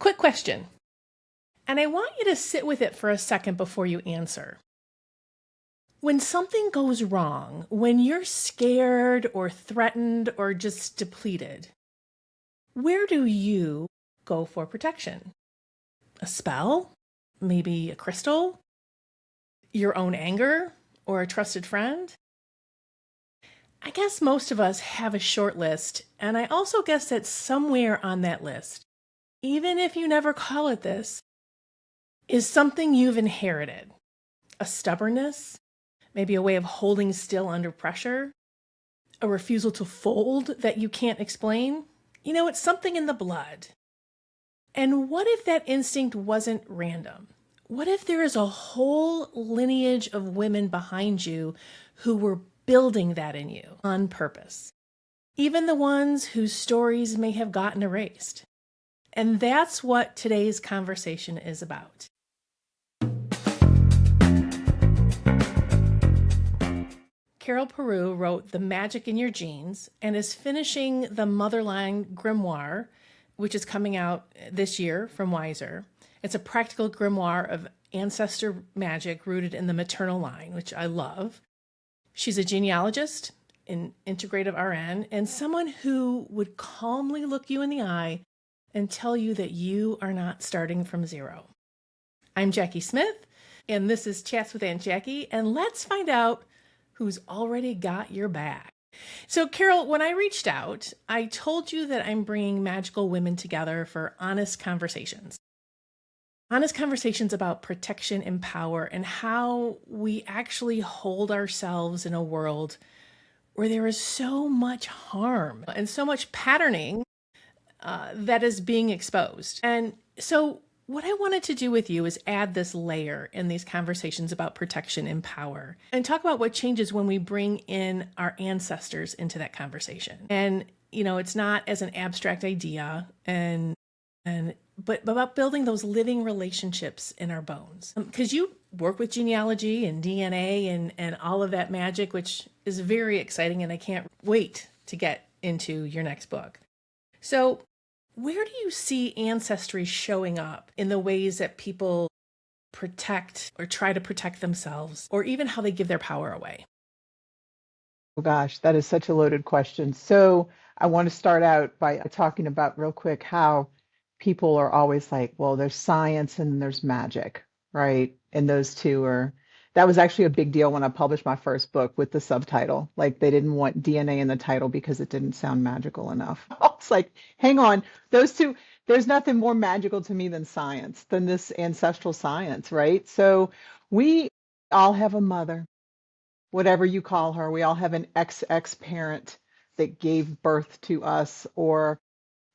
Quick question, and I want you to sit with it for a second before you answer. When something goes wrong, when you're scared or threatened or just depleted, where do you go for protection? A spell? Maybe a crystal? Your own anger? Or a trusted friend? I guess most of us have a short list, and I also guess that somewhere on that list, even if you never call it this, is something you've inherited. A stubbornness, maybe a way of holding still under pressure, a refusal to fold that you can't explain. It's something in the blood. And what if that instinct wasn't random? What if there is a whole lineage of women behind you who were building that in you on purpose? Even the ones whose stories may have gotten erased. And that's what today's conversation is about. Cairelle Perilloux wrote The Magic in Your Genes and is finishing the Motherline grimoire, which is coming out this year from Wiser. It's a practical grimoire of ancestor magic rooted in the maternal line, which I love. She's a genealogist, an integrative RN, and someone who would calmly look you in the eye and tell you that you are not starting from zero. I'm Jackie Smith, and this is Chats with Aunt Jackie, and let's find out who's already got your back. So, Cairelle, when I reached out, I told you that I'm bringing magical women together for honest conversations. Honest conversations about protection and power and how we actually hold ourselves in a world where there is so much harm and so much patterning that is being exposed. And so what I wanted to do with you is add this layer in these conversations about protection and power and talk about what changes when we bring in our ancestors into that conversation. And, it's not as an abstract idea but about building those living relationships in our bones. Because you work with genealogy and DNA and all of that magic, which is very exciting, and I can't wait to get into your next book. So where do you see ancestry showing up in the ways that people protect or try to protect themselves, or even how they give their power away? Oh gosh, that is such a loaded question. So I want to start out by talking about real quick how people are always like, well, there's science and there's magic, right? And those two that was actually a big deal when I published my first book with the subtitle. Like they didn't want DNA in the title because it didn't sound magical enough. I was like, hang on, those two, there's nothing more magical to me than science, than this ancestral science, right? So we all have a mother, whatever you call her. We all have an ex parent that gave birth to us or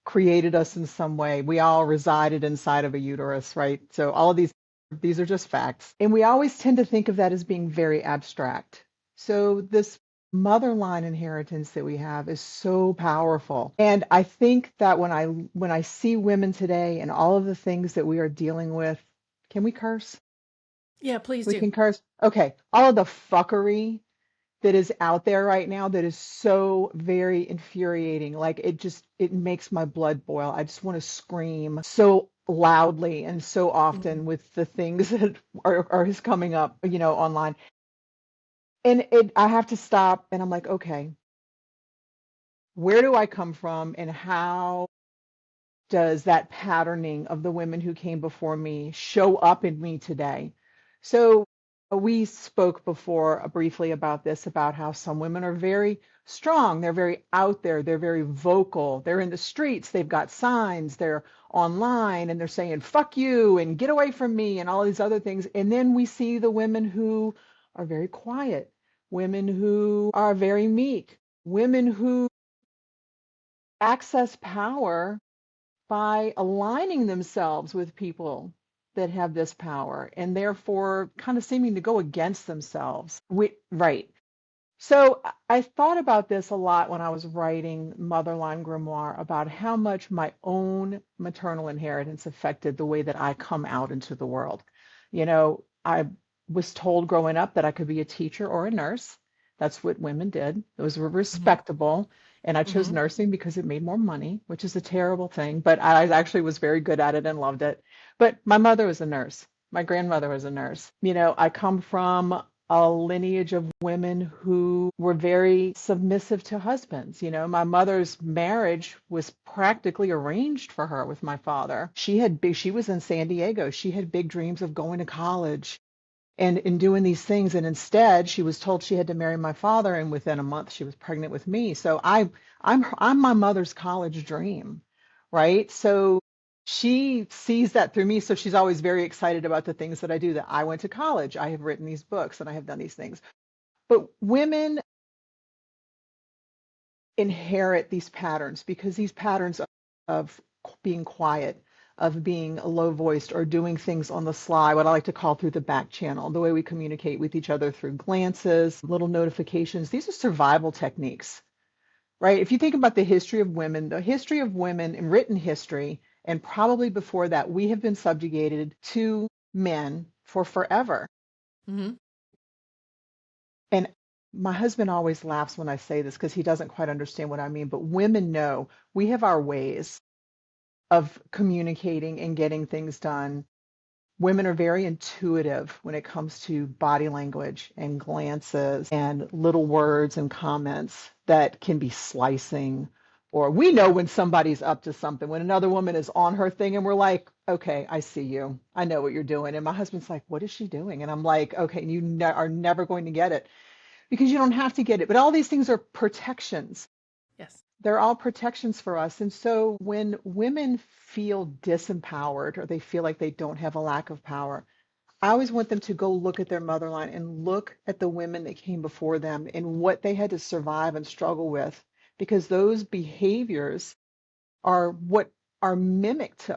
created us in some way. We all resided inside of a uterus, right? So all of these are just facts. And we always tend to think of that as being very abstract. So this motherline inheritance that we have is so powerful. And I think that when I see women today and all of the things that we are dealing with, can we curse? Yeah, please We do. can curse. Okay. All of the fuckery that is out there right now that is so very infuriating. Like it makes my blood boil. I just want to scream so loudly and so often with the things that are coming up, online. And I have to stop and I'm like, okay, where do I come from and how does that patterning of the women who came before me show up in me today? So we spoke before briefly about this, about how some women are very strong. They're very out there. They're very vocal. They're in the streets. They've got signs. They're online and they're saying, fuck you and get away from me and all these other things. And then we see the women who are very quiet, women who are very meek, women who access power by aligning themselves with people that have this power and therefore kind of seeming to go against themselves. Right. So I thought about this a lot when I was writing Motherline Grimoire about how much my own maternal inheritance affected the way that I come out into the world. I was told growing up that I could be a teacher or a nurse. That's what women did. Those were respectable. And I chose Hmm. nursing because it made more money, which is a terrible thing, but I actually was very good at it and loved it. But my mother was a nurse. My grandmother was a nurse. I come from a lineage of women who were very submissive to husbands. My mother's marriage was practically arranged for her with my father. She was in San Diego. She had big dreams of going to college and in doing these things. And instead, she was told she had to marry my father, and within a month, she was pregnant with me. So I'm my mother's college dream, right? So she sees that through me. So she's always very excited about the things that I do. That I went to college, I have written these books, and I have done these things. But women inherit these patterns because these patterns of being quiet, of being low voiced or doing things on the sly, what I like to call through the back channel, the way we communicate with each other through glances, little notifications. These are survival techniques, right? If you think about the history of women in written history, and probably before that, we have been subjugated to men for forever. Hmm. And my husband always laughs when I say this because he doesn't quite understand what I mean, but women know we have our ways of communicating and getting things done. Women are very intuitive when it comes to body language and glances and little words and comments that can be slicing. Or we know when somebody's up to something, when another woman is on her thing and we're like, okay, I see you. I know what you're doing. And my husband's like, what is she doing? And I'm like, okay, are never going to get it because you don't have to get it. But all these things are protections. Yes. They're all protections for us. And so when women feel disempowered or they feel like they don't have a lack of power, I always want them to go look at their motherline and look at the women that came before them and what they had to survive and struggle with, because those behaviors are what are mimicked.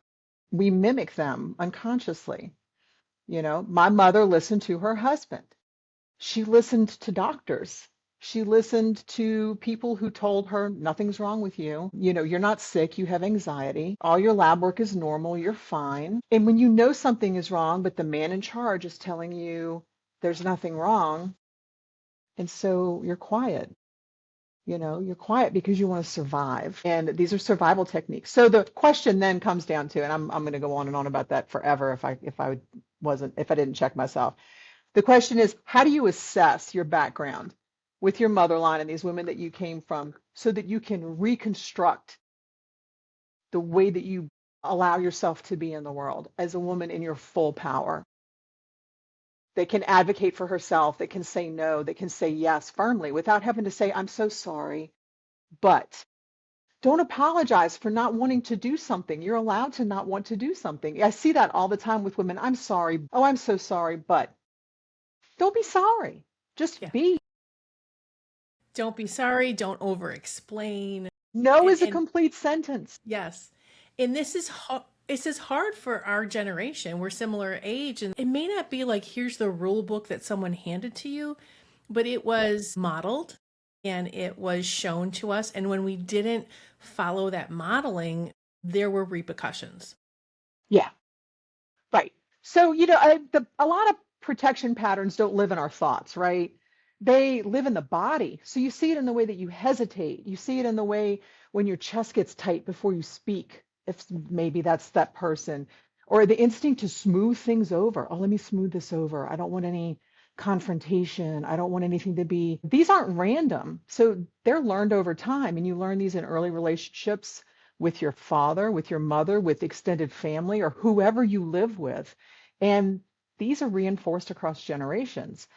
We mimic them unconsciously. My mother listened to her husband. She listened to doctors. She listened to people who told her nothing's wrong with you. You're not sick. You have anxiety. All your lab work is normal. You're fine. And when you know something is wrong, but the man in charge is telling you there's nothing wrong, and so you're quiet. You're quiet because you want to survive. And these are survival techniques. So the question then comes down to, and I'm going to go on and on about that forever if I didn't check myself. The question is, how do you assess your background with your motherline and these women that you came from so that you can reconstruct the way that you allow yourself to be in the world as a woman in your full power? That can advocate for herself, that can say no, that can say yes firmly without having to say, I'm so sorry, but don't apologize for not wanting to do something. You're allowed to not want to do something. I see that all the time with women. I'm sorry. Oh, I'm so sorry, but don't be sorry. Just Yeah. be. Don't be sorry. Don't over explain. No is a And complete sentence. yes, and this is hard for our generation. We're similar age, and it may not be like here's the rule book that someone handed to you, but it was modeled and it was shown to us. And when we didn't follow that modeling, there were repercussions. Yeah, right. So, a lot of protection patterns don't live in our thoughts, right? They live in the body. So you see it in the way that you hesitate. You see it in the way when your chest gets tight before you speak, if maybe that's that person, or the instinct to smooth things over. Oh, let me smooth this over. I don't want any confrontation. I don't want anything to be. These aren't random. So they're learned over time. And you learn these in early relationships with your father, with your mother, with extended family, or whoever you live with. And these are reinforced across generations.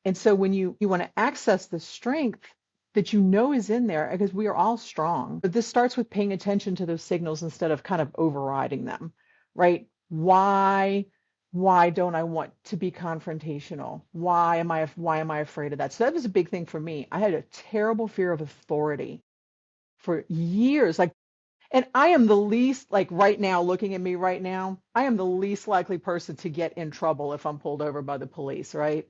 And so when you want to access the strength that you know is in there, because we are all strong, but this starts with paying attention to those signals instead of kind of overriding them, right? Why don't I want to be confrontational? Why am I afraid of that? So that was a big thing for me. I had a terrible fear of authority for years. And I am the least, like right now, looking at me right now, I am the least likely person to get in trouble if I'm pulled over by the police, right?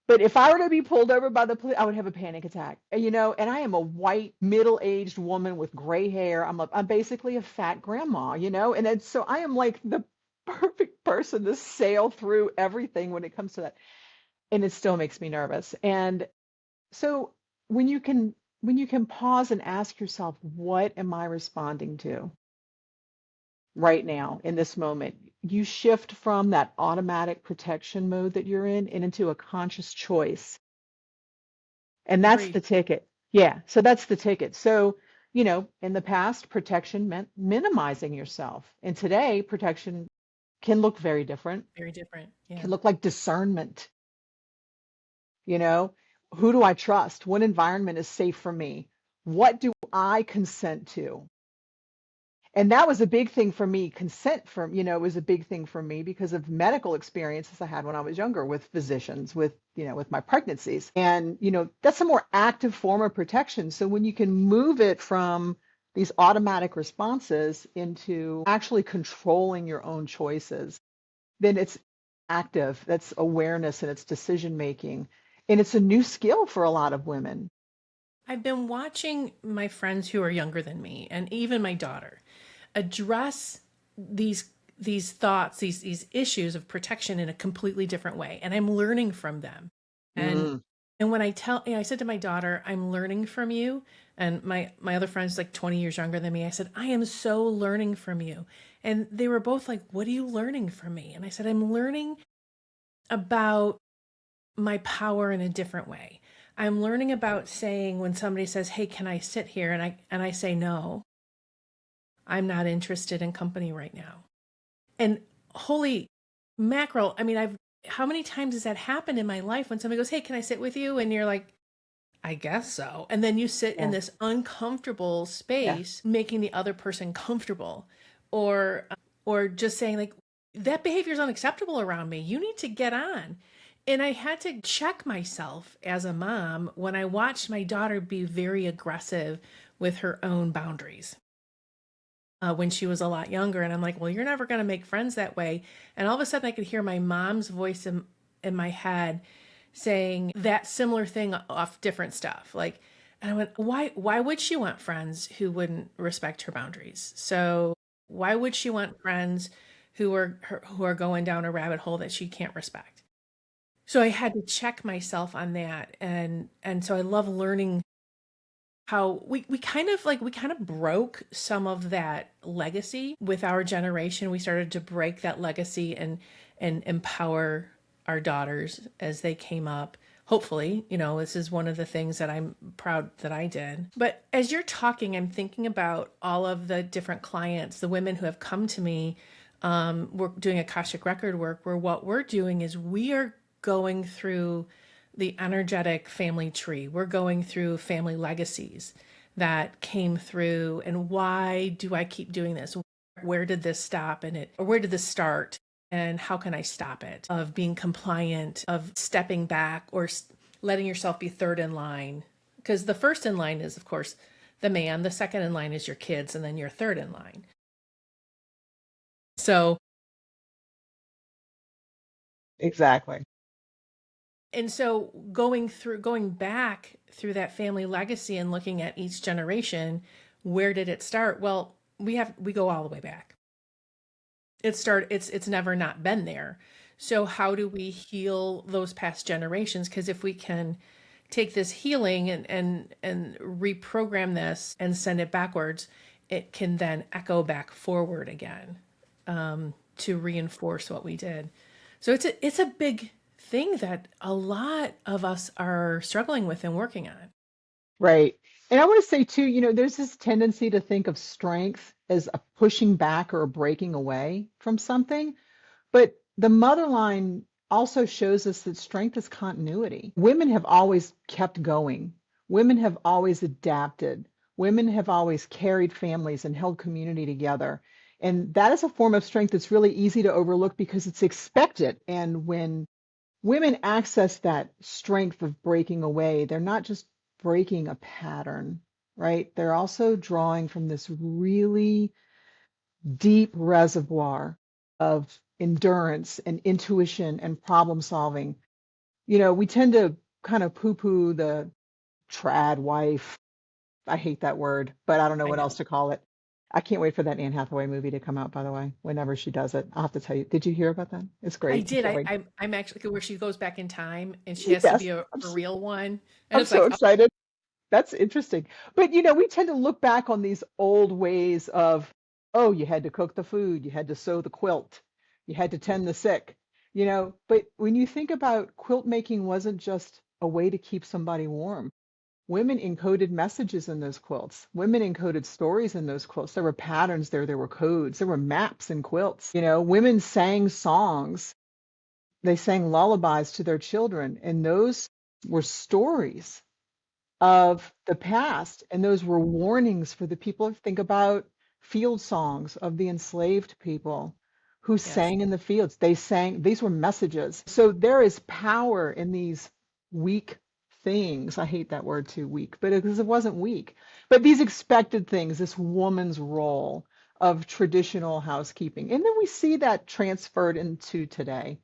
But if I were to be pulled over by the police, I would have a panic attack. And I am a white, middle-aged woman with gray hair. I'm basically a fat grandma, and so I am like the perfect person to sail through everything when it comes to that. And it still makes me nervous. And so when you can when you can pause and ask yourself, what am I responding to right now in this moment? You shift from that automatic protection mode that you're in and into a conscious choice. And that's Agreed. the ticket. Yeah. So that's the ticket. So, in the past, protection meant minimizing yourself. And today, protection can look very different, Very different. Yeah. can look like discernment. You know, who do I trust? What environment is safe for me? What do I consent to? And that was a big thing for me. Consent from, was a big thing for me because of medical experiences I had when I was younger with physicians, with my pregnancies. And, that's a more active form of protection. So when you can move it from these automatic responses into actually controlling your own choices, then it's active. That's awareness and it's decision making. And it's a new skill for a lot of women. I've been watching my friends who are younger than me and even my daughter address these thoughts, these issues of protection in a completely different way. And I'm learning from them. And Mm, and when I said to my daughter, I'm learning from you. And my other friend's like 20 years younger than me. I said, I am so learning from you. And they were both like, what are you learning from me? And I said, I'm learning about my power in a different way. I'm learning about saying when somebody says, "Hey, can I sit here?" and I say, "No, I'm not interested in company right now." And holy mackerel, I mean, I've how many times has that happened in my life when somebody goes, "Hey, can I sit with you?" and you're like, "I guess so." And then you sit in yeah, this uncomfortable yeah, space, making the other person comfortable, or or just saying like, "That behavior is unacceptable around me. You need to get on." And I had to check myself as a mom when I watched my daughter be very aggressive with her own boundaries when she was a lot younger. And I'm like, well, you're never going to make friends that way. And all of a sudden, I could hear my mom's voice in my head saying that similar thing off different stuff. Like, and I went, why would she want friends who wouldn't respect her boundaries? So why would she want friends who are going down a rabbit hole that she can't respect? So I had to check myself on that. And so I love learning how we kind of broke some of that legacy with our generation. We started to break that legacy and empower our daughters as they came up. Hopefully, this is one of the things that I'm proud that I did. But as you're talking, I'm thinking about all of the different clients, the women who have come to me. We're doing Akashic record work where what we're doing is we are going through the energetic family tree. We're going through family legacies that came through, and why do I keep doing this? Where did this stop and or where did this start? And how can I stop it? Of being compliant, of stepping back or letting yourself be third in line. Because the first in line is, of course, the man, the second in line is your kids, and then you're third in line. So, exactly. and so going back through that family legacy and looking at each generation, where did it start? Well, we go all the way back. It's never not been there. So how do we heal those past generations? Because if we can take this healing and reprogram this and send it backwards, it can then echo back forward again, to reinforce what we did. So it's a big thing that a lot of us are struggling with and working on. Right. And I want to say too, there's this tendency to think of strength as a pushing back or a breaking away from something. But the mother line also shows us that strength is continuity. Women have always kept going. Women have always adapted. Women have always carried families and held community together. And that is a form of strength that's really easy to overlook because it's expected. And when women access that strength of breaking away, they're not just breaking a pattern, right? They're also drawing from this really deep reservoir of endurance and intuition and problem solving. We tend to kind of poo poo the trad wife. I hate that word, but I don't know I what else know. to call it. I can't wait for that Anne Hathaway movie to come out, by the way, whenever she does it. I'll have to tell you. Did you hear about that? It's I great. I did. can't wait. I'm actually where she goes back in time and she has to Yes, be a real one. And I'm it's so like, excited. That's interesting. But we tend to look back on these old ways of, oh, you had to cook the food, you had to sew the quilt, you had to tend the sick, But when you think about quilt making wasn't just a way to keep somebody warm. Women encoded messages in those quilts. Women encoded stories in those quilts. There were patterns there, there were codes, there were maps in quilts. Women sang songs. They sang lullabies to their children, and those were stories of the past, and those were warnings for the people. Think about field songs of the enslaved people who Yes. sang in the fields. They sang, these were messages. So there is power in these weak things. I hate that word too, weak, but because it wasn't weak. But these expected things, this woman's role of traditional housekeeping. And then we see that transferred into today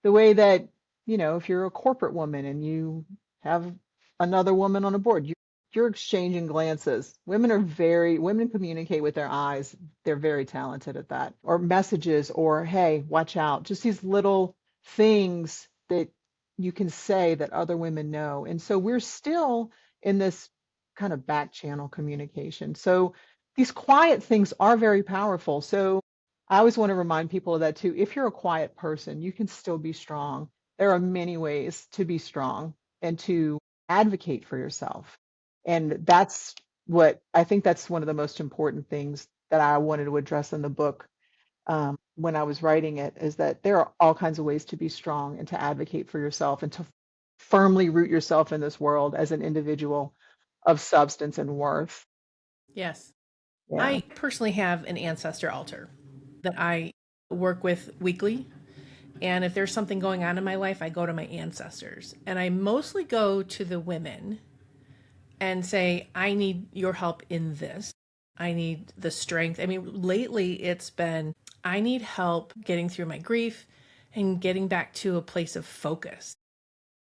the way that, if you're a corporate woman and you have another woman on a board, you're exchanging glances. Women communicate with their eyes. They're very talented at that. Or messages, or hey, watch out. Just these little things that you can say that other women know. And so we're still in this kind of back channel communication. So these quiet things are very powerful. So I always want to remind people of that too. If you're a quiet person, you can still be strong. There are many ways to be strong and to advocate for yourself. And that's what I think that's one of the most important things that I wanted to address in the book when I was writing it is that there are all kinds of ways to be strong and to advocate for yourself and to firmly root yourself in this world as an individual of substance and worth. Yes. Yeah. I personally have an ancestor altar that I work with weekly. And if there's something going on in my life, I go to my ancestors. And I mostly go to the women and say, I need your help in this. I need the strength. I mean, lately it's been, I need help getting through my grief and getting back to a place of focus.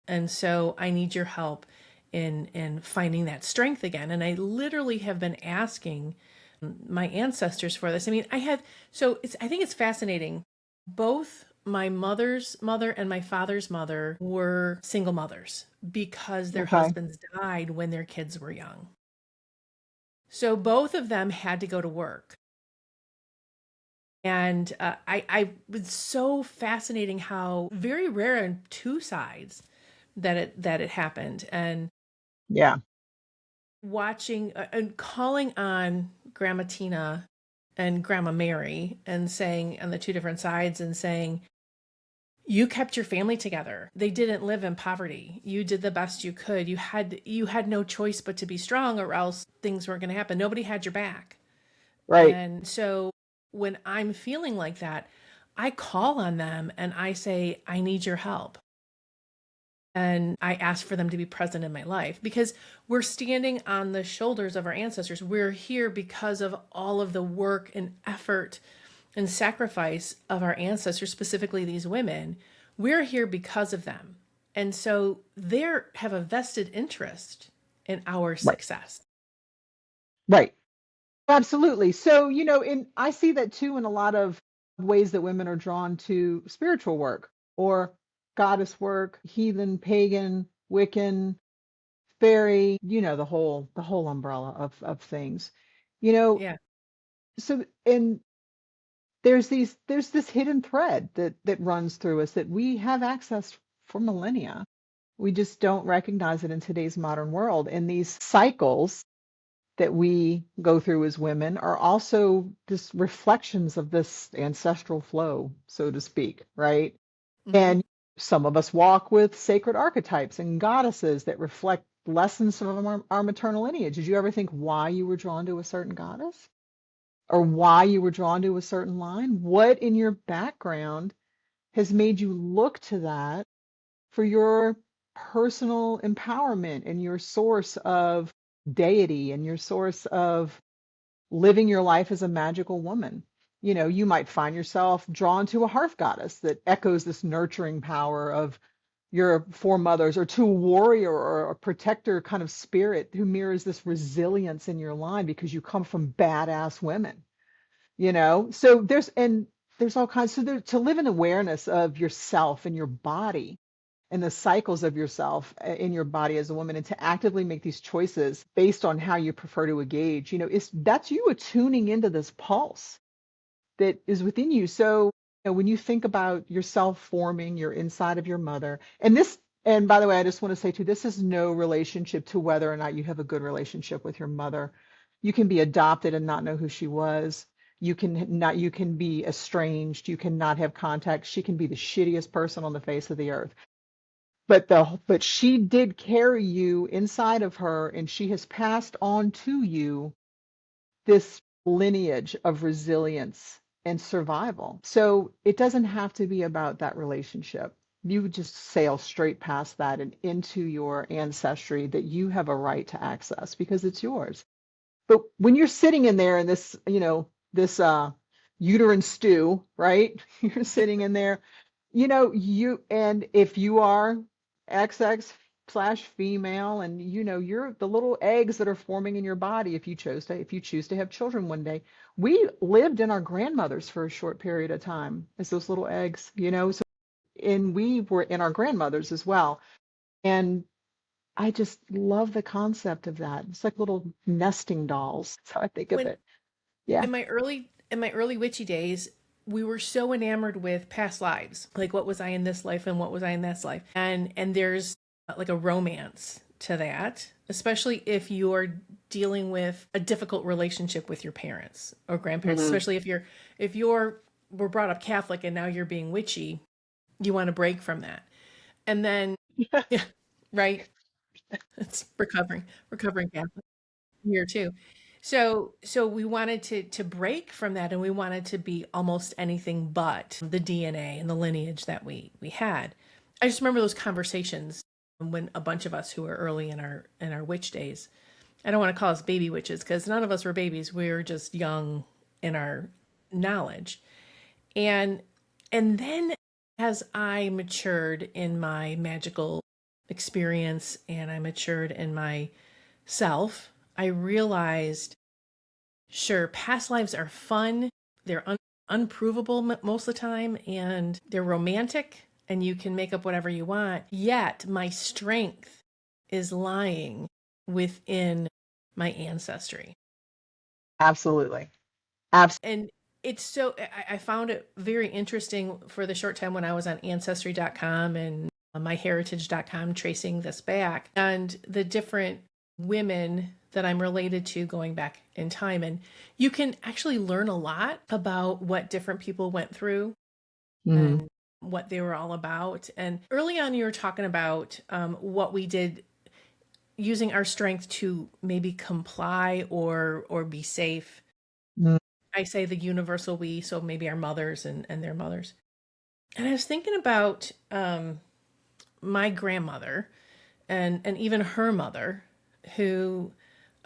And so I need your help in finding that strength again. And I literally have been asking my ancestors for this. I mean, I think it's fascinating. Both my mother's mother and my father's mother were single mothers because their Okay. husbands died when their kids were young. So both of them had to go to work. And I was so fascinating how very rare on two sides that it happened. And Yeah. watching and calling on Grandma Tina and Grandma Mary and saying on the two different sides and saying, you kept your family together. They didn't live in poverty. You did the best you could. You had no choice but to be strong or else things weren't going to happen. Nobody had your back. Right. And so when I'm feeling like that, I call on them and I say, I need your help. And I ask for them to be present in my life because we're standing on the shoulders of our ancestors. We're here because of all of the work and effort and sacrifice of our ancestors, specifically these women. We're here because of them. And so they have a vested interest in our Right. success. Right. Absolutely. So, and I see that too in a lot of ways that women are drawn to spiritual work or goddess work, heathen, pagan, Wiccan, fairy, the whole umbrella of things. You know, Yeah. so and there's this hidden thread that runs through us that we have access for millennia. We just don't recognize it in today's modern world. And these cycles that we go through as women are also just reflections of this ancestral flow, so to speak, right? Hmm. And some of us walk with sacred archetypes and goddesses that reflect lessons from our maternal lineage. Did you ever think why you were drawn to a certain goddess or why you were drawn to a certain line? What in your background has made you look to that for your personal empowerment and your source of deity and your source of living your life as a magical woman? You might find yourself drawn to a hearth goddess that echoes this nurturing power of your foremothers, or to a warrior or a protector kind of spirit who mirrors this resilience in your line because you come from badass women. So there's all kinds. So there, to live in awareness of yourself and your body and the cycles of yourself in your body as a woman, and to actively make these choices based on how you prefer to engage, is that's you attuning into this pulse that is within you. So, when you think about yourself forming, you're inside of your mother. And by the way, I just want to say too, this is no relationship to whether or not you have a good relationship with your mother. You can be adopted and not know who she was. You can be estranged. You cannot have contact. She can be the shittiest person on the face of the earth. But she did carry you inside of her, and she has passed on to you this lineage of resilience and survival. So it doesn't have to be about that relationship. You just sail straight past that and into your ancestry that you have a right to access because it's yours. But when you're sitting in there in this, this uterine stew, right? You're sitting in there, and if you are XX/female, and you're the little eggs that are forming in your body, if you choose to have children one day. We lived in our grandmothers for a short period of time as those little eggs, so, and we were in our grandmothers as well. And I just love the concept of that. It's like little nesting dolls. That's how I think of When it. Yeah. in my early witchy days, we were so enamored with past lives. Like, what was I in this life and what was I in this life? And there's like a romance to that, especially if you're dealing with a difficult relationship with your parents or grandparents, Hmm. especially if you're were brought up Catholic and now you're being witchy, you want to break from that. And then yeah, right? It's recovering Catholic here too. So we wanted to break from that, and we wanted to be almost anything but the DNA and the lineage that we had. I just remember those conversations when a bunch of us who were early in our witch days. I don't want to call us baby witches because none of us were babies. We were just young in our knowledge. And and then as I matured in my magical experience and I matured in my self, I realized, sure, past lives are fun. They're unprovable most of the time, and they're romantic, and you can make up whatever you want. Yet, my strength is lying within my ancestry. Absolutely. Absolutely. And it's so, I found it very interesting for the short time when I was on ancestry.com and myheritage.com tracing this back and the different women that I'm related to going back in time. And you can actually learn a lot about what different people went through Mm, and what they were all about. And early on, you were talking about what we did using our strength to maybe comply or be safe. mm. I say the universal we, so maybe our mothers and their mothers. And I was thinking about my grandmother and even her mother, who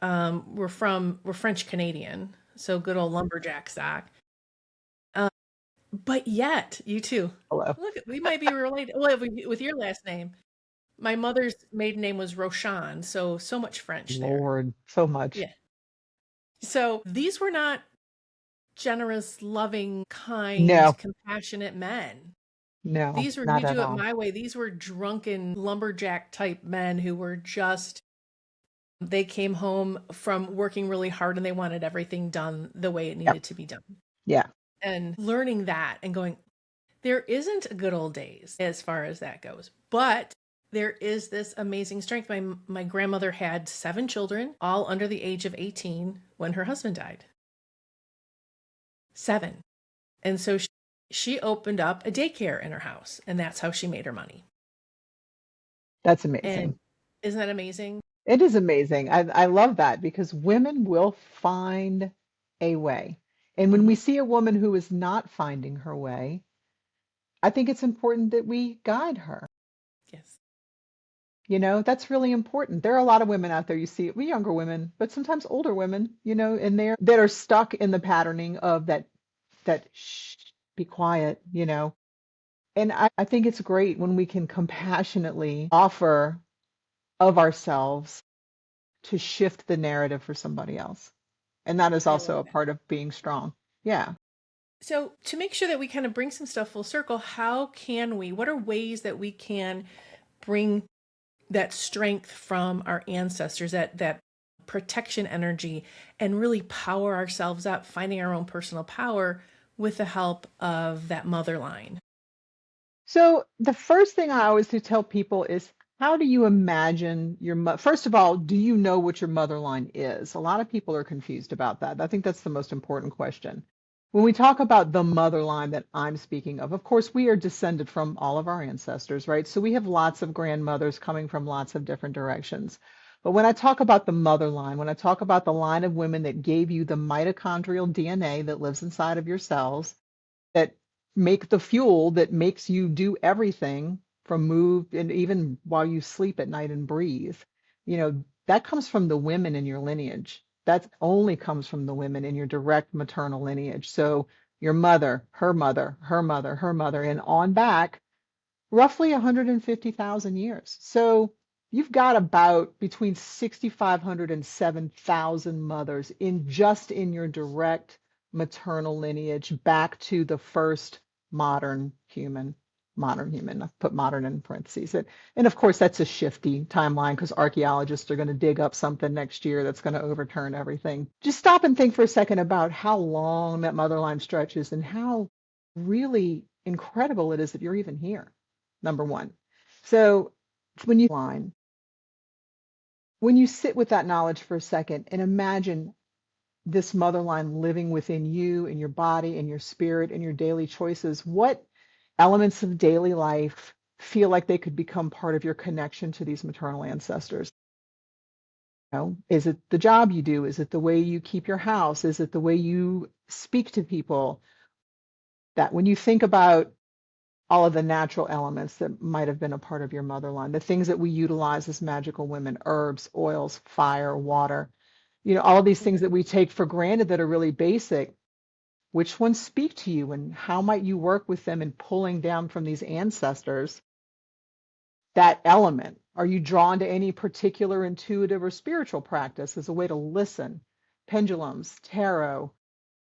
were French Canadian, so good old lumberjack stock. Uh, but yet, you too. Hello. Look, we might be related. Well, with your last name, my mother's maiden name was Roshan, so much French there. Lord, so much. Yeah. So these were not generous, loving, kind, No, compassionate men. no, These were, not you at do it all. my way. These were drunken lumberjack type men who were just, they came home from working really hard and they wanted everything done the way it Yep. needed to be done. Yeah. And learning that and going, there isn't a good old days as far as that goes. But there is this amazing strength. My grandmother had 7 children, all under the age of 18 when her husband died. 7. And so she opened up a daycare in her house, and that's how she made her money. That's And amazing. isn't that amazing? It is amazing. I love that because women will find a way. And when we Hmm. see a woman who is not finding her way, I think it's important that we guide her. Yes. That's really important. There are a lot of women out there you see, we younger women, but sometimes older women, and they're that are stuck in the patterning of that shh, be quiet. And I think it's great when we can compassionately offer of ourselves to shift the narrative for somebody else. And that is I also love a that. part of being strong. Yeah. So, to make sure that we kind of bring some stuff full circle, how can we, what are ways that we can bring that strength from our ancestors, that protection energy, and really power ourselves up, finding our own personal power with the help of that mother line. So the first thing I always do tell people is, how do you imagine first of all, do you know what your mother line is? A lot of people are confused about that. I think that's the most important question. When we talk about the mother line that I'm speaking of course, we are descended from all of our ancestors, right? So we have lots of grandmothers coming from lots of different directions. But when I talk about the mother line, when I talk about the line of women that gave you the mitochondrial DNA that lives inside of your cells, that make the fuel that makes you do everything from move and even while you sleep at night and breathe. That comes from the women in your lineage. That only comes from the women in your direct maternal lineage. So your mother, her mother, her mother, her mother, and on back roughly 150,000 years. So you've got about between 6,500 and 7,000 mothers in your direct maternal lineage back to the first modern human. Modern human, I put modern in parentheses. And of course, that's a shifty timeline because archaeologists are going to dig up something next year that's going to overturn everything. Just stop and think for a second about how long that mother line stretches and how really incredible it is that you're even here, number one. So when you sit with that knowledge for a second and imagine this mother line living within you and your body and your spirit and your daily choices, what elements of daily life feel like they could become part of your connection to these maternal ancestors? Is it the job you do? Is it the way you keep your house? Is it the way you speak to people? That when you think about all of the natural elements that might have been a part of your mother line, the things that we utilize as magical women, herbs, oils, fire, water, all of these things that we take for granted that are really basic. Which ones speak to you and how might you work with them in pulling down from these ancestors that element? Are you drawn to any particular intuitive or spiritual practice as a way to listen? Pendulums, tarot,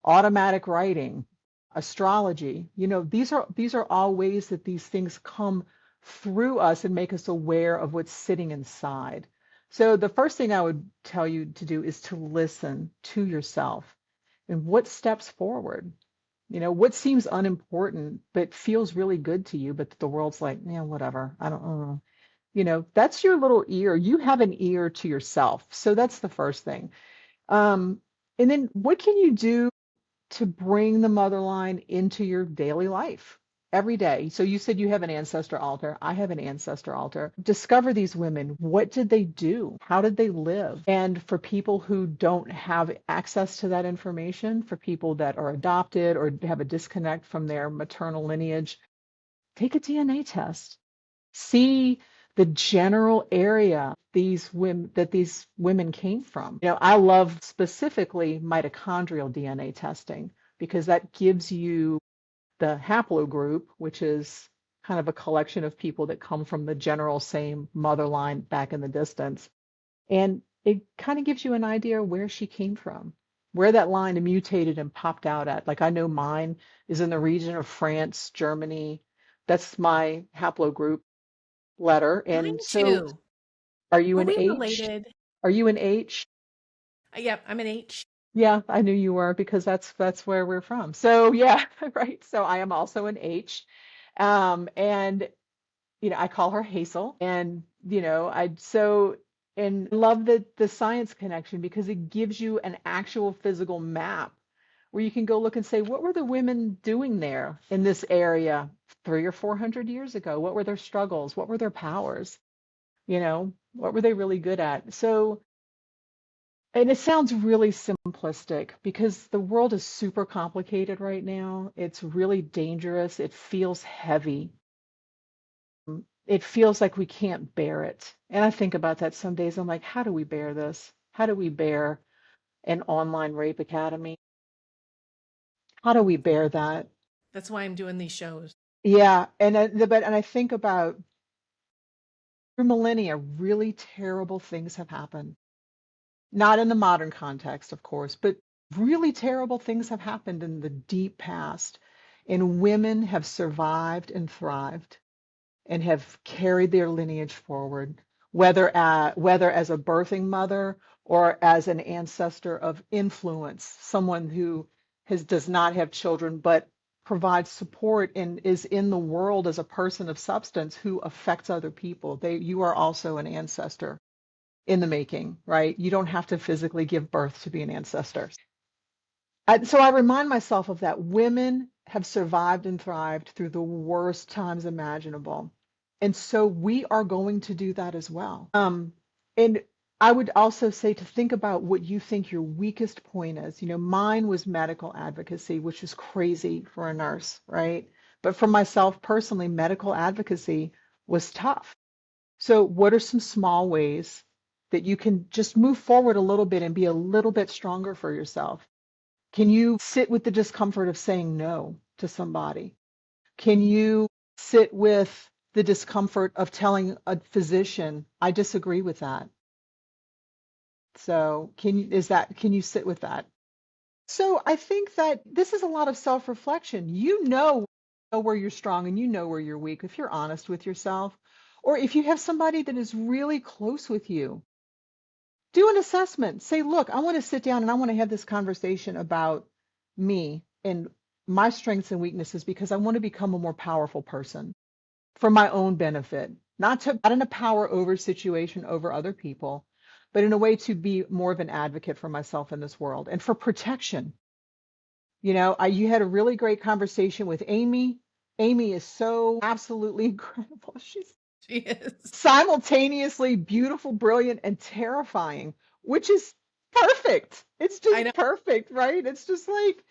automatic writing, astrology. These are all ways that these things come through us and make us aware of what's sitting inside. So the first thing I would tell you to do is to listen to yourself and what steps forward. What seems unimportant but feels really good to you, but the world's like, yeah, whatever. I don't know. That's your little ear. You have an ear to yourself. So that's the first thing. And then what can you do to bring the mother line into your daily life every day? So you said you have an ancestor altar. I have an ancestor altar. Discover these women. What did they do? How did they live? And for people who don't have access to that information, for people that are adopted or have a disconnect from their maternal lineage, take a DNA test. See the general area these women came from. I love specifically mitochondrial DNA testing because that gives you the haplogroup, which is kind of a collection of people that come from the general same mother line back in the distance. And it kind of gives you an idea where she came from, where that line mutated and popped out at. Like I know mine is in the region of France, Germany. That's my haplogroup letter. And Mine so too. are you Were an we H? related? Are you an H? Yep, I'm an H. Yeah, I knew you were because that's where we're from. So yeah, right. So I am also an H. And I call her Hazel. And and love the science connection because it gives you an actual physical map where you can go look and say, what were the women doing there in this area 300 or 400 years ago? What were their struggles? What were their powers? What were they really good at? So, and it sounds really simplistic because the world is super complicated right now. It's really dangerous. It feels heavy. It feels like we can't bear it. And I think about that some days. I'm like, how do we bear this? How do we bear an online rape academy? How do we bear that? That's why I'm doing these shows. Yeah, and I think about through millennia, really terrible things have happened. Not in the modern context, of course, but really terrible things have happened in the deep past, and women have survived and thrived. and have carried their lineage forward, whether as a birthing mother or as an ancestor of influence, someone who does not have children but provides support and is in the world as a person of substance who affects other people. You are also an ancestor in the making, right? You don't have to physically give birth to be an ancestor. So I remind myself of that. Women have survived and thrived through the worst times imaginable. And so we are going to do that as well. And I would also say to think about what you think your weakest point is. Mine was medical advocacy, which is crazy for a nurse, right? But for myself personally, medical advocacy was tough. So what are some small ways that you can just move forward a little bit and be a little bit stronger for yourself? Can you sit with the discomfort of saying no to somebody? Can you sit with the discomfort of telling a physician, I disagree with that? So can you sit with that? So I think that this is a lot of self-reflection. You know where you're strong and you know where you're weak if you're honest with yourself. Or if you have somebody that is really close with you, do an assessment. Say, look, I want to sit down and I want to have this conversation about me and my strengths and weaknesses because I want to become a more powerful person for my own benefit, not in a power over situation over other people, but in a way to be more of an advocate for myself in this world and for protection. You had a really great conversation with Amy. Amy is so absolutely incredible. She's She is. simultaneously beautiful, brilliant, and terrifying, which is perfect. It's I just know. perfect, right? It's just like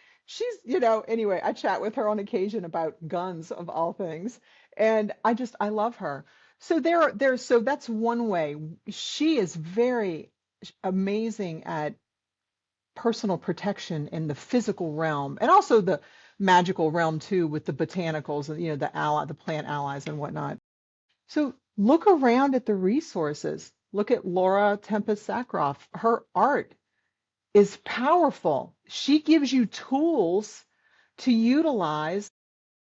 anyway, I chat with her on occasion about guns of all things. And I love her. So so that's one way. She is very amazing at personal protection in the physical realm and also the magical realm too, with the botanicals and the plant allies and whatnot. So look around at the resources. Look at Laura Tempest Sackroff. Her art is powerful. She gives you tools to utilize.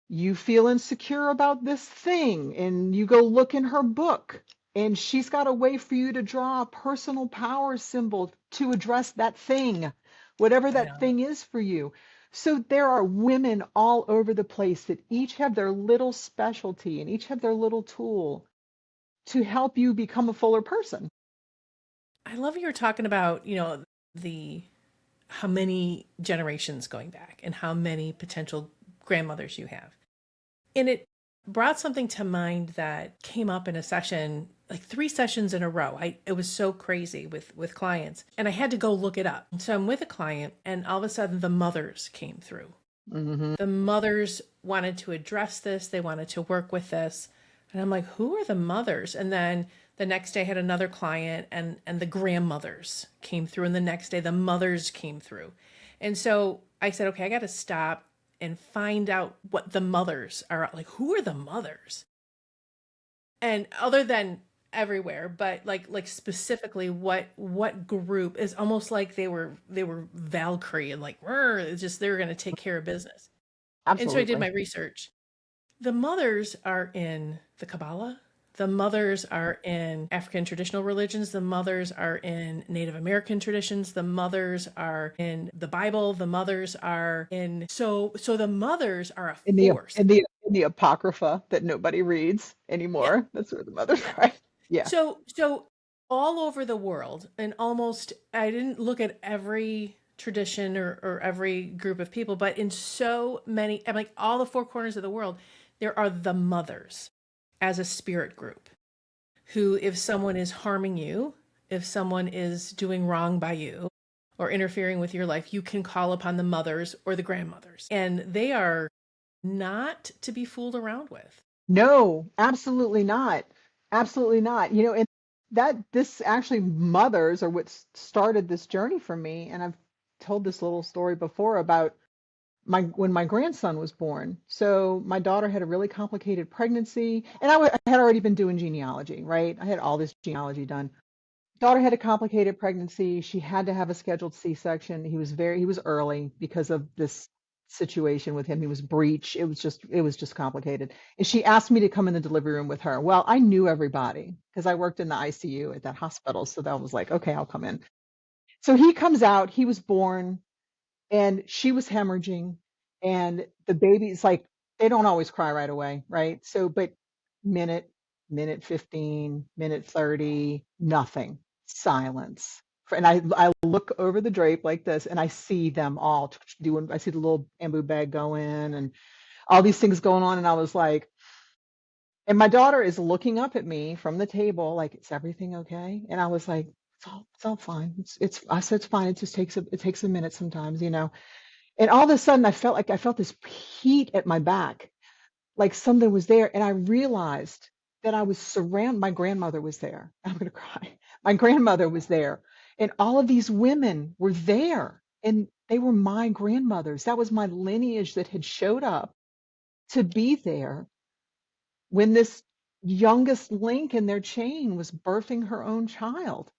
You feel insecure about this thing, and you go look in her book, and she's got a way for you to draw a personal power symbol to address that thing, whatever I that know. thing is for you. So there are women all over the place that each have their little specialty and each have their little tool to help you become a fuller person. I love you were talking about, the how many generations going back and how many potential grandmothers you have. And it brought something to mind that came up in a session, like 3 sessions in a row. It was so crazy with clients, and I had to go look it up. So I'm with a client, and all of a sudden the mothers came through. Hmm. The mothers wanted to address this, they wanted to work with this. And I'm like, who are the mothers? And then the next day I had another client, and the grandmothers came through, and the next day the mothers came through. And so I said, okay, I got to stop and find out what the mothers are like. Who are the mothers? And other than everywhere, but like specifically what group is almost like they were Valkyrie, and like it's just they were going to take care of business. And so I did Absolutely. my research. The mothers are in the Kabbalah. The mothers are in African traditional religions. The mothers are in Native American traditions. The mothers are in the Bible. The mothers are in so the mothers are a In the force. in the Apocrypha that nobody reads Yeah, anymore. That's where the mother's yeah. right. Yeah. So all over the world, and almost I didn't look at every tradition or every group of people, but in so many, I'm like all the 4 corners of the world, there are the mothers as a spirit group who, if someone is harming you, if someone is doing wrong by you or interfering with your life, you can call upon the mothers or the grandmothers. And they are not to be fooled around with. No, absolutely not. Absolutely not. And that this actually mothers are what started this journey for me. And I've told this little story before about my when my grandson was born. So my daughter had a really complicated pregnancy, and I had already been doing genealogy, right? I had all this genealogy done. Daughter had a complicated pregnancy. She had to have a scheduled C-section. He was early because of this. situation with him. He was breech. It was just complicated. And she asked me to come in the delivery room with her. Well, I knew everybody because I worked in the ICU at that hospital. So that was like, okay, I'll come in. So he comes out, he was born, and she was hemorrhaging, and the baby's like, they don't always cry right away, right? So, but minute, minute 15, minute 30, nothing, silence. And I look over the drape like this, and I see them all doing, I see the little bamboo bag go in and all these things going on. And I was like, and my daughter is looking up at me from the table, like, is everything okay? And I was like, it's all fine. I said, it's fine. It takes a minute sometimes, you know. And all of a sudden, I felt this heat at my back, like something was there. And I realized that I was surrounded. My grandmother was there. I'm going to cry. My grandmother was there. And all of these women were there. And they were my grandmothers. That was my lineage that had showed up to be there when this youngest link in their chain was birthing her own child.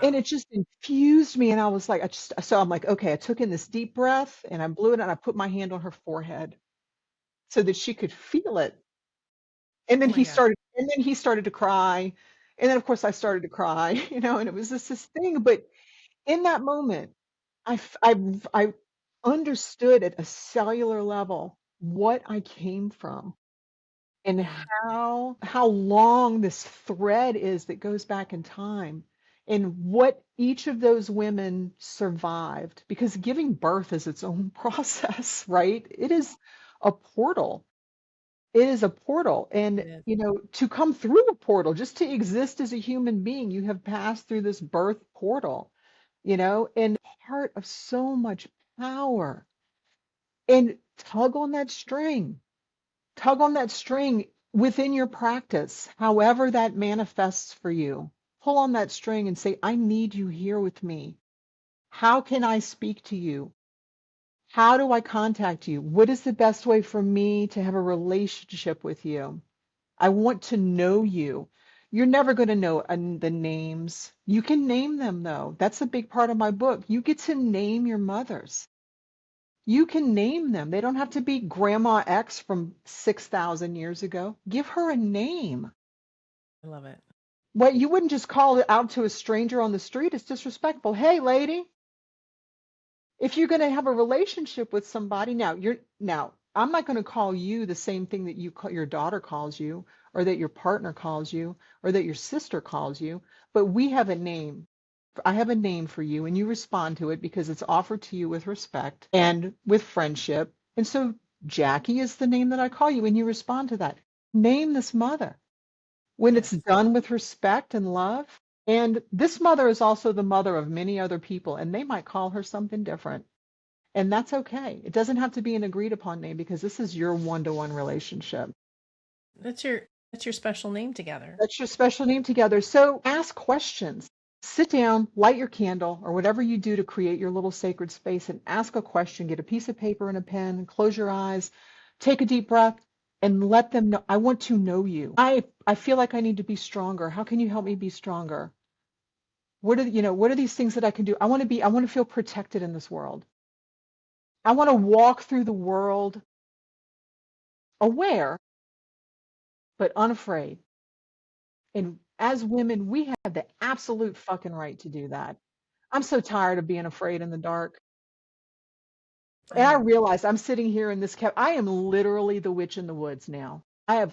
And Wow. it just infused me. And I was like, so I'm like, okay, I took in this deep breath and I blew it and I put my hand on her forehead so that she could feel it. And Oh then my he God. started to cry. And then of course I started to cry, and it was just this thing. But in that moment, I understood at a cellular level what I came from and Mm. how long this thread is that goes back in time and what each of those women survived, because giving birth is its own process, right? It is a portal. It is a portal. It And, is. to come through a portal, just to exist as a human being, you have passed through this birth portal, and part of so much power. And tug on that string within your practice, however that manifests for you. Pull on that string and say, I need you here with me. How can I speak to you? How do I contact you? What is the best way for me to have a relationship with you? I want to know you. You're never going to know the names. You can name them, though. That's a big part of my book. You get to name your mothers. You can name them. They don't have to be Grandma X from 6,000 years ago. Give her a name. I love it. What you wouldn't just call it out to a stranger on the street. It's disrespectful. Hey, lady, if you're going to have a relationship with somebody, now I'm not going to call you the same thing that your daughter calls you, or that your partner calls you, or that your sister calls you, but we have a name. I have a name for you, and you respond to it because it's offered to you with respect and with friendship. And so Jackie is the name that I call you, and you respond to that. Name this mother when it's Yes. done with respect and love. And this mother is also the mother of many other people, and they might call her something different. And that's okay. It doesn't have to be an agreed upon name because this is your one-to-one relationship. That's your special name together. That's your special name together. So ask questions. Sit down, light your candle, or whatever you do to create your little sacred space, and ask a question. Get a piece of paper and a pen, close your eyes, take a deep breath, and let them know, I want to know you. I feel like I need to be stronger. How can you help me be stronger? What are these things that I can do? I want to feel protected in this world. I want to walk through the world aware, but unafraid. And as women, we have the absolute fucking right to do that. I'm so tired of being afraid in the dark. I And I know. realize I'm sitting here in this I am literally the witch in the woods now. I'm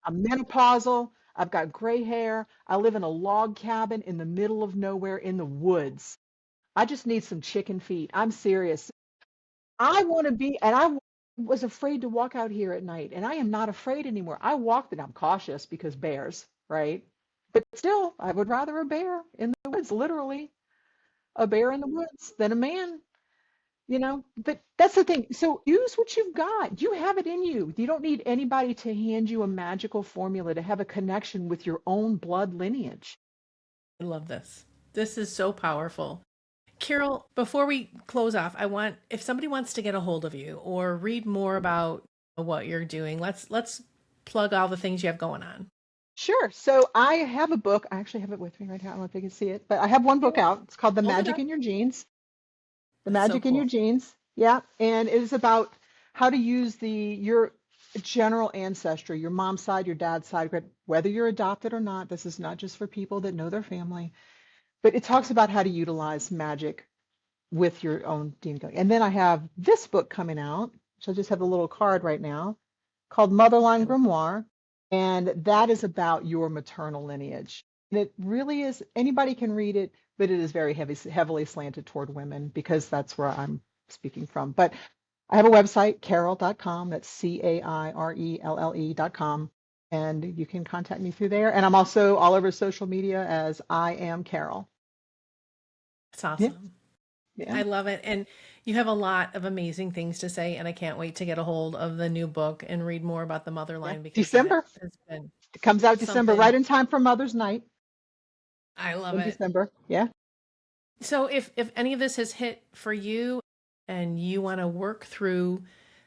menopausal. I've got gray hair. I live in a log cabin in the middle of nowhere in the woods. I just need some chicken feet. I'm serious. I want to be, and was afraid to walk out here at night, and I am not afraid anymore. I walk, and I'm cautious because bears, right? But still, I would rather a bear in the woods, literally, a bear in the woods than a man. But that's the thing. So use what you've got. You have it in you. You don't need anybody to hand you a magical formula to have a connection with your own blood lineage. I love this. This is so powerful. Cairelle, before we close off, if somebody wants to get a hold of you or read more about what you're doing, let's plug all the things you have going on. Sure. So I have a book. I actually have it with me right now. I don't know if you can see it, but I have one book Yeah. out. It's called The Hold it Magic up. in Your Genes. The That's so Magic in Your cool. Genes. Yeah, and it is about how to use your general ancestry, your mom's side, your dad's side, whether you're adopted or not. This is not just for people that know their family, but it talks about how to utilize magic with your own DNA. And then I have this book coming out, which I just have a little card right now, called Motherline Grimoire, and that is about your maternal lineage. And it really is, anybody can read it, but it is very heavily slanted toward women because that's where I'm speaking from. But I have a website, Cairelle.com. That's Cairelle.com. And you can contact me through there. And I'm also all over social media as I am Cairelle. It's Yeah, awesome. yeah. I love it. And you have a lot of amazing things to say. And I can't wait to get a hold of the new book and read more about the Yeah. Motherline because that December. has been It comes out December, something right in time for Mother's Night I love in it. December. Yeah. So if any of this has hit for you and you want to work through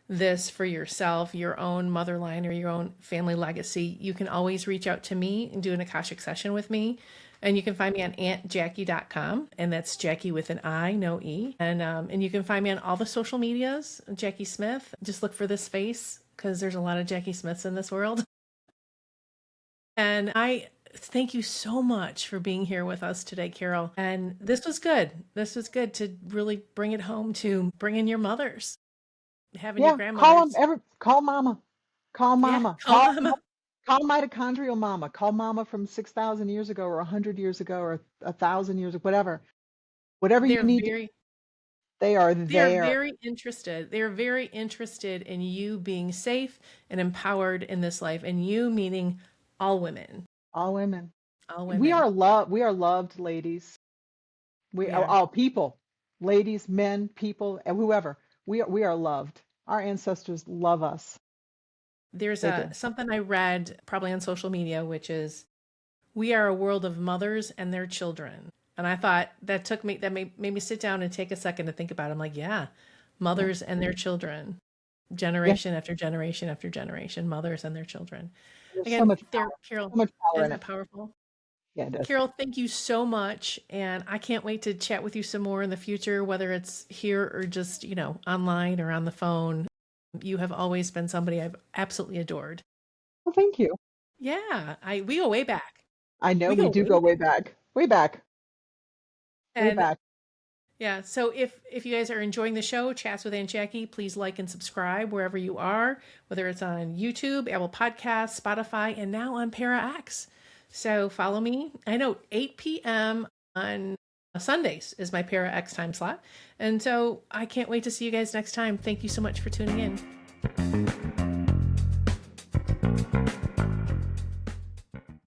this for yourself, your own motherline or your own family legacy, you can always reach out to me and do an Akashic session with me. And you can find me on auntjackie.com, and that's Jackie with an I, no E. And you can find me on all the social medias, Jackie Smith. Just look for this face because there's a lot of Jackie Smiths in this world. And I thank you so much for being here with us today, Cairelle. And this was good. This was good to really bring it home to bringing your mothers, having your Yeah. Call grandmothers. them call mama. Call Yeah, mama. call mama. Call mitochondrial mama. Call mama from 6,000 years ago or 100 years ago or 1,000 years, whatever. Whatever you They're need, very they are they're there. very interested. They're very interested in you being safe and empowered in this life. And you meaning all women. All women. All We women. are loved. We are loved, ladies. We We are are. all people, ladies, men, people, and whoever. We are loved. Our ancestors love us. There's They do. something I read probably on social media, which is we are a world of mothers and their children. And I thought that made me sit down and take a second to think about it. I'm like, yeah, Yeah. mothers and their children, Yeah. generation after generation after generation, mothers and their children. There's so Again, much there, power. Cairelle, So much power in isn't it. it powerful? Yeah, it does. Cairelle, thank you so much. And I can't wait to chat with you some more in the future, whether it's here or just, online or on the phone. You have always been somebody I've absolutely adored. Well, thank you. Yeah, we go way back. I know We we go do way go way back. back. Way back. Way And back. yeah, so if you guys are enjoying the show, Chats with Aunt Jackie, please like and subscribe wherever you are, whether it's on YouTube, Apple Podcasts, Spotify, and now on ParaX. So follow me. I know 8 p.m. on Sundays is my ParaX time slot. And so I can't wait to see you guys next time. Thank you so much for tuning in.